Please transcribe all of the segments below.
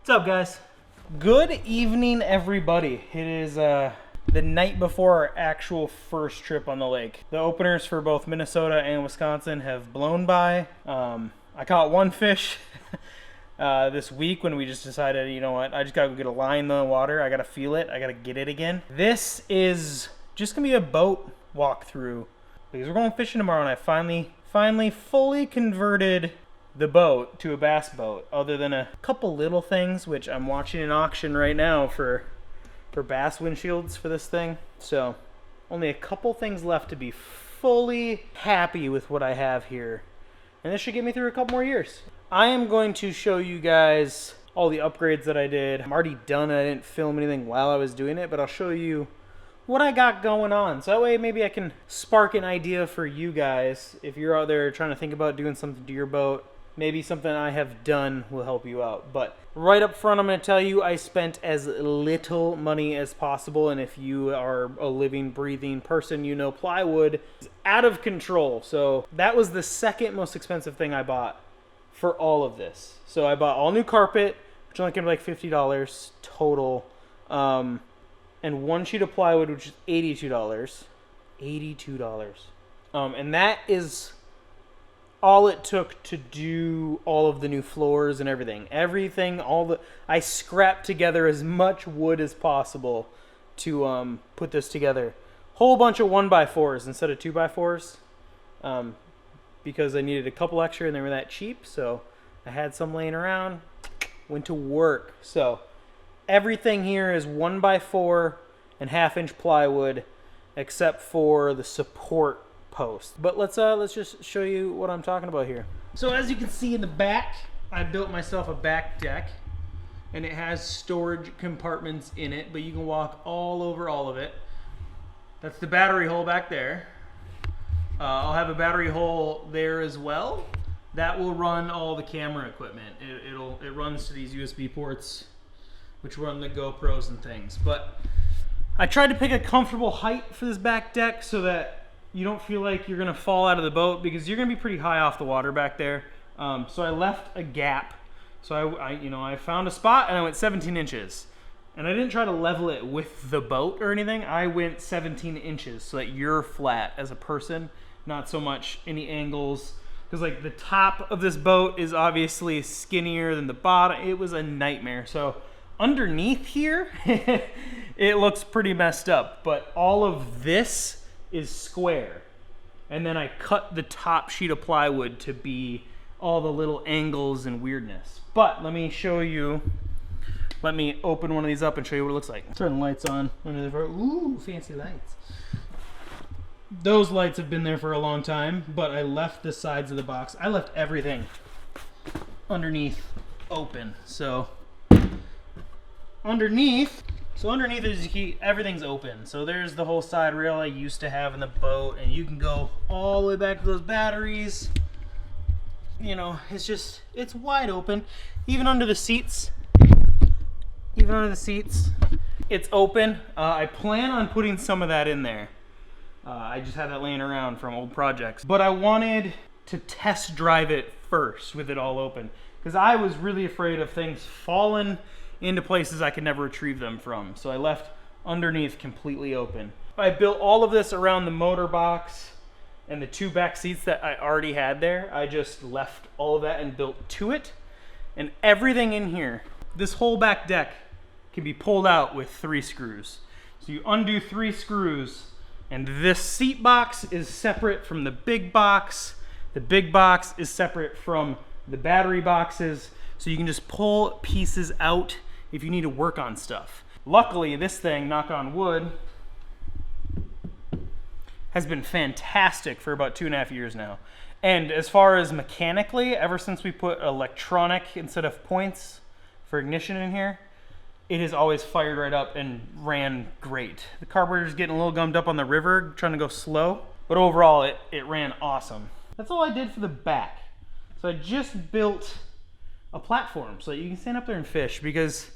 What's up, guys? Good evening, everybody. It is the night before our actual first trip on the lake. The openers for both Minnesota and Wisconsin have blown by. I caught one fish this week when we just decided, you know what, I just gotta go get a line in the water. I gotta feel it. I gotta get it again. This is just gonna be a boat walkthrough because we're going fishing tomorrow, and I finally fully converted the boat to a bass boat, other than a couple little things, which I'm watching an auction right now for bass windshields for this thing. So only a couple things left to be fully happy with what I have here, and this should get me through a couple more years. I am going to show you guys all the upgrades that I did. I'm already done. I didn't film anything while I was doing it, but I'll show you what I got going on, so that way maybe I can spark an idea for you guys if you're out there trying to think about doing something to your boat. Maybe something I have done will help you out. But right up front, I'm going to tell you I spent as little money as possible. And if you are a living, breathing person, you know plywood is out of control. So that was the second most expensive thing I bought for all of this. So I bought all new carpet, which only came to like $50 total. And one sheet of plywood, which is $82. $82. And that is all it took to do all of the new floors and everything. I scrapped together as much wood as possible to put this together. Whole bunch of 1x4s instead of 2x4s, because I needed a couple extra and they were that cheap. So I had some laying around, went to work. So everything here is 1x4 and 1/2-inch plywood, except for the support post. But let's just show you what I'm talking about here. So as you can see in the back, I built myself a back deck, and it has storage compartments in it, but you can walk all over all of it. That's the battery hole back there. I'll have a battery hole there as well. That will run all the camera equipment. It runs to these USB ports, which run the GoPros and things. But I tried to pick a comfortable height for this back deck so that you don't feel like you're gonna fall out of the boat, because you're gonna be pretty high off the water back there. So I left a gap. So I found a spot and I went 17 inches. And I didn't try to level it with the boat or anything. I went 17 inches so that you're flat as a person, not so much any angles. Because like the top of this boat is obviously skinnier than the bottom. It was a nightmare. So underneath here, it looks pretty messed up. But all of this is square, and then I cut the top sheet of plywood to be all the little angles and weirdness. But let me show you, let me open one of these up and show you what it looks like. Turn the lights on under the, ooh, fancy lights. Those lights have been there for a long time, but I left the sides of the box. I left everything underneath open. So underneath is everything's open. So there's the whole side rail I used to have in the boat, and you can go all the way back to those batteries. You know, it's wide open. Even under the seats, it's open. I plan on putting some of that in there. I just had that laying around from old projects. But I wanted to test drive it first with it all open, because I was really afraid of things falling into places I could never retrieve them from. So I left underneath completely open. I built all of this around the motor box and the two back seats that I already had there. I just left all of that and built to it. And everything in here, this whole back deck, can be pulled out with 3 screws. So you undo 3 screws, and this seat box is separate from the big box. The big box is separate from the battery boxes. So you can just pull pieces out if you need to work on stuff. Luckily, this thing, knock on wood, has been fantastic for about 2.5 years now. And as far as mechanically, ever since we put electronic instead of points for ignition in here, it has always fired right up and ran great. The carburetor's getting a little gummed up on the river, trying to go slow, but overall it ran awesome. That's all I did for the back. So I just built a platform so that you can stand up there and fish, because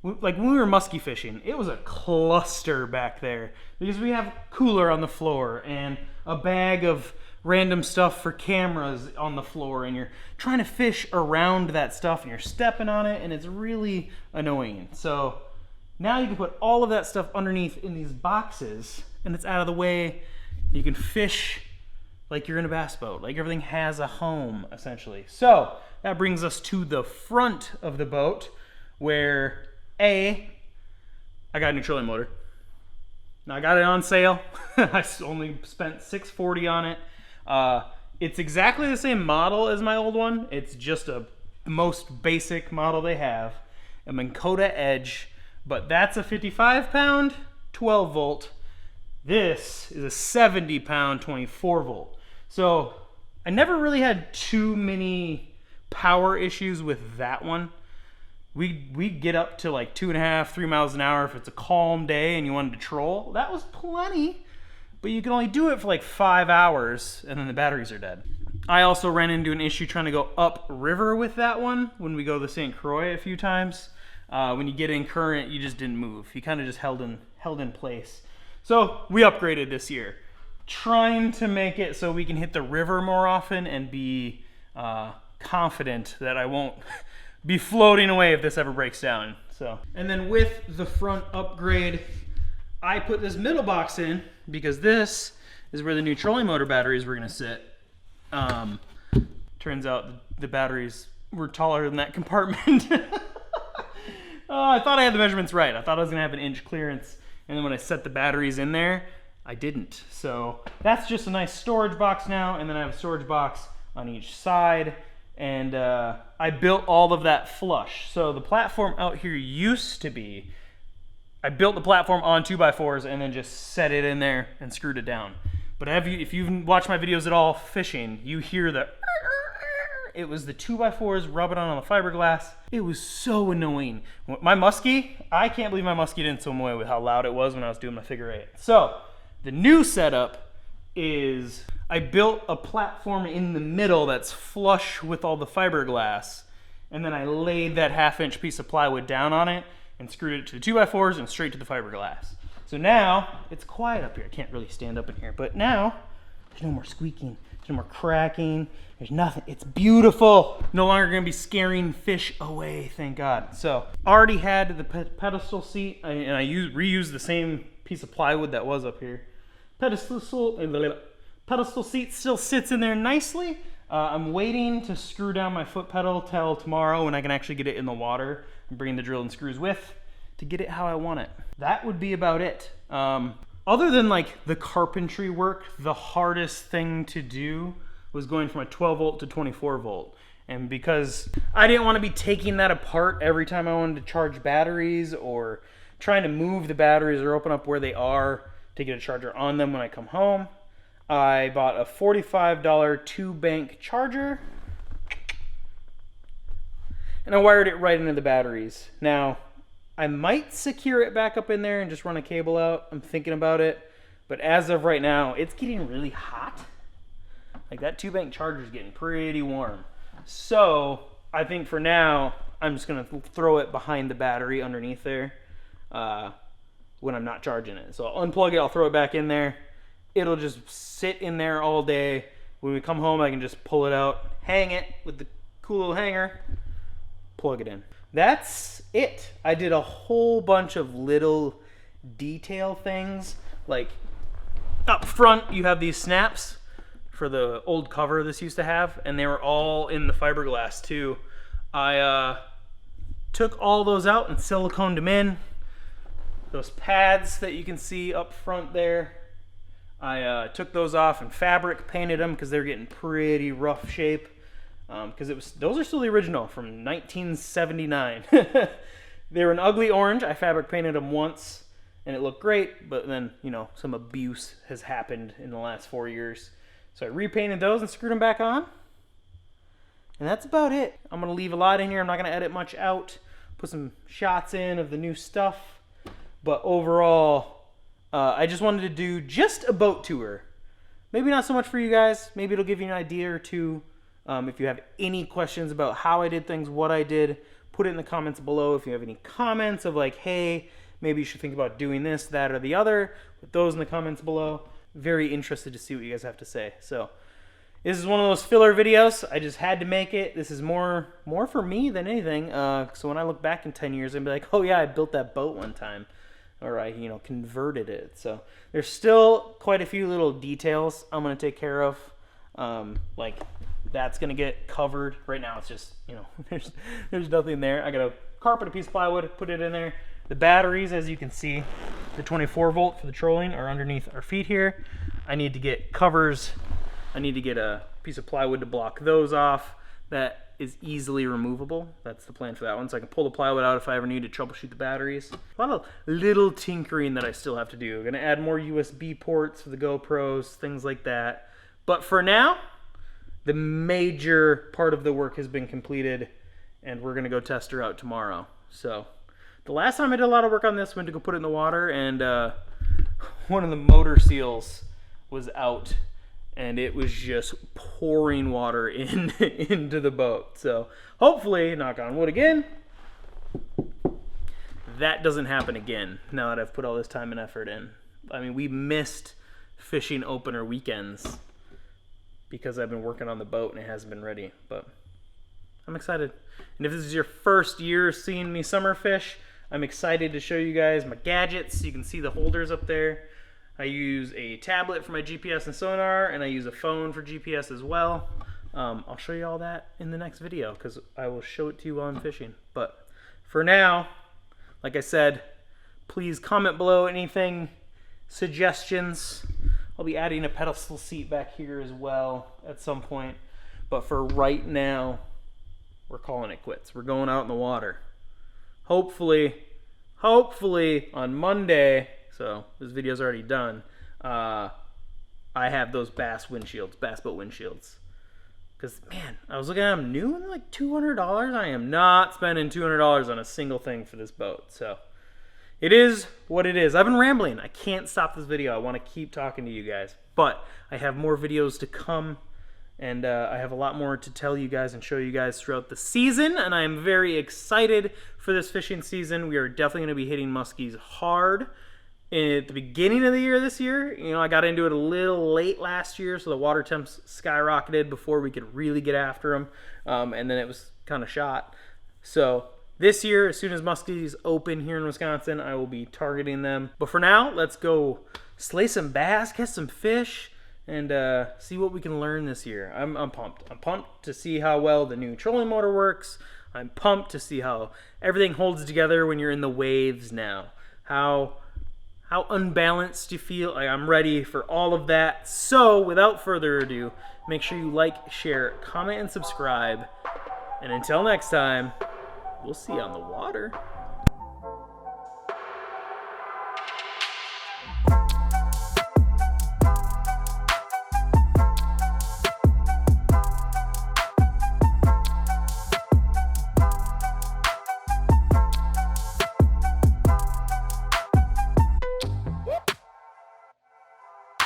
like when we were musky fishing, it was a cluster back there because we have cooler on the floor and a bag of random stuff for cameras on the floor, and you're trying to fish around that stuff and you're stepping on it and it's really annoying. So now you can put all of that stuff underneath in these boxes and it's out of the way. You can fish like you're in a bass boat, like everything has a home essentially. So that brings us to the front of the boat, where I got a new trolling motor. Now I got it on sale. I only spent $640 on it. It's exactly the same model as my old one. It's just a most basic model they have, a Minn Kota Edge, but that's a 55-pound 12 volt. This is a 70-pound 24 volt. So I never really had too many power issues with that one. We get up to like 2.5, 3 miles an hour if it's a calm day and you wanted to troll. That was plenty, but you can only do it for like 5 hours and then the batteries are dead. I also ran into an issue trying to go up river with that one when we go to St. Croix a few times. When you get in current, you just didn't move. You kind of just held in place. So we upgraded this year, trying to make it so we can hit the river more often and be confident that I won't be floating away if this ever breaks down. So, and then with the front upgrade, I put this middle box in because this is where the new trolling motor batteries were gonna sit. Turns out the batteries were taller than that compartment. I thought I had the measurements right. I thought I was gonna have an inch clearance, and then when I set the batteries in there, I didn't. So that's just a nice storage box now, and then I have a storage box on each side, and I built all of that flush. So the platform out here used to be, I built the platform on 2x4s and then just set it in there and screwed it down. But if you've watched my videos at all fishing, you hear the, it was the 2x4s rubbing on the fiberglass. It was so annoying. My muskie, I can't believe my muskie didn't swim away with how loud it was when I was doing my figure eight. So the new setup is I built a platform in the middle that's flush with all the fiberglass, and then I laid that 1/2-inch piece of plywood down on it and screwed it to the 2x4s and straight to the fiberglass. So now it's quiet up here. I can't really stand up in here, but now there's no more squeaking, there's no more cracking, there's nothing. It's beautiful. No longer gonna be scaring fish away, thank God. So already had the pedestal seat, and I reused the same piece of plywood that was up here. Pedestal seat still sits in there nicely. I'm waiting to screw down my foot pedal till tomorrow when I can actually get it in the water and bring the drill and screws with to get it how I want it. That would be about it. Other than like the carpentry work, the hardest thing to do was going from a 12 volt to 24 volt. And because I didn't want to be taking that apart every time I wanted to charge batteries or trying to move the batteries or open up where they are to get a charger on them when I come home, I bought a $45 2-bank charger and I wired it right into the batteries. Now, I might secure it back up in there and just run a cable out. I'm thinking about it. But as of right now, it's getting really hot. Like that 2-bank charger is getting pretty warm. So I think for now, I'm just gonna throw it behind the battery underneath there when I'm not charging it. So I'll unplug it, I'll throw it back in there. It'll just sit in there all day. When we come home, I can just pull it out, hang it with the cool little hanger, plug it in. That's it. I did a whole bunch of little detail things. Like up front, you have these snaps for the old cover this used to have, and they were all in the fiberglass too. I took all those out and siliconed them in. Those pads that you can see up front there, I took those off and fabric painted them because they're getting pretty rough shape. Because those are still the original from 1979. They were an ugly orange. I fabric painted them once and it looked great, but then, you know, some abuse has happened in the last 4 years. So I repainted those and screwed them back on. And that's about it. I'm gonna leave a lot in here. I'm not gonna edit much out. Put some shots in of the new stuff. But overall, I just wanted to do just a boat tour. Maybe not so much for you guys. Maybe it'll give you an idea or two If you have any questions about how I did things, what I did, put it in the comments below. If you have any comments of like, hey, maybe you should think about doing this, that, or the other, put those in the comments below. Very interested to see what you guys have to say. So this is one of those filler videos. I just had to make it. This is more for me than anything. So when I look back in 10 years, I'll be like, oh yeah, I built that boat one time. Or I, converted it. So there's still quite a few little details I'm going to take care of. Like that's going to get covered. Right now it's just, there's nothing there. I got to carpet a piece of plywood, put it in there. The batteries, as you can see, the 24 volt for the trolling are underneath our feet here. I need to get covers. I need to get a piece of plywood to block those off. That is easily removable. That's the plan for that one. So I can pull the plywood out if I ever need to troubleshoot the batteries. A lot of little tinkering that I still have to do. I'm gonna add more USB ports for the GoPros, things like that. But for now, the major part of the work has been completed and we're gonna go test her out tomorrow. So the last time I did a lot of work on this, went to go put it in the water and one of the motor seals was out. And it was just pouring water into the boat. So hopefully, knock on wood again, that doesn't happen again now that I've put all this time and effort in. I mean, we missed fishing opener weekends because I've been working on the boat and it hasn't been ready. But I'm excited. And if this is your first year seeing me summer fish, I'm excited to show you guys my gadgets. You can see the holders up there. I use a tablet for my GPS and sonar, and I use a phone for GPS as well. I'll show you all that in the next video because I will show it to you while I'm fishing. But for now, like I said, please comment below anything, suggestions. I'll be adding a pedestal seat back here as well at some point. But for right now, we're calling it quits. We're going out in the water. Hopefully on Monday, so this video's already done, I have those bass boat windshields. Because, man, I was looking at them new and they're like $200. I am not spending $200 on a single thing for this boat. So it is what it is. I've been rambling. I can't stop this video. I want to keep talking to you guys. But I have more videos to come. And I have a lot more to tell you guys and show you guys throughout the season. And I am very excited for this fishing season. We are definitely going to be hitting muskies hard. At the beginning of the year this year, I got into it a little late last year, so the water temps skyrocketed before we could really get after them, and then it was kind of shot. So this year, as soon as muskies open here in Wisconsin, I will be targeting them. But for now, let's go slay some bass, catch some fish, and see what we can learn this year. I'm pumped. I'm pumped to see how well the new trolling motor works. I'm pumped to see how everything holds together when you're in the waves now. How unbalanced you feel. I'm ready for all of that. So without further ado, make sure you like, share, comment, and subscribe. And until next time, we'll see you on the water.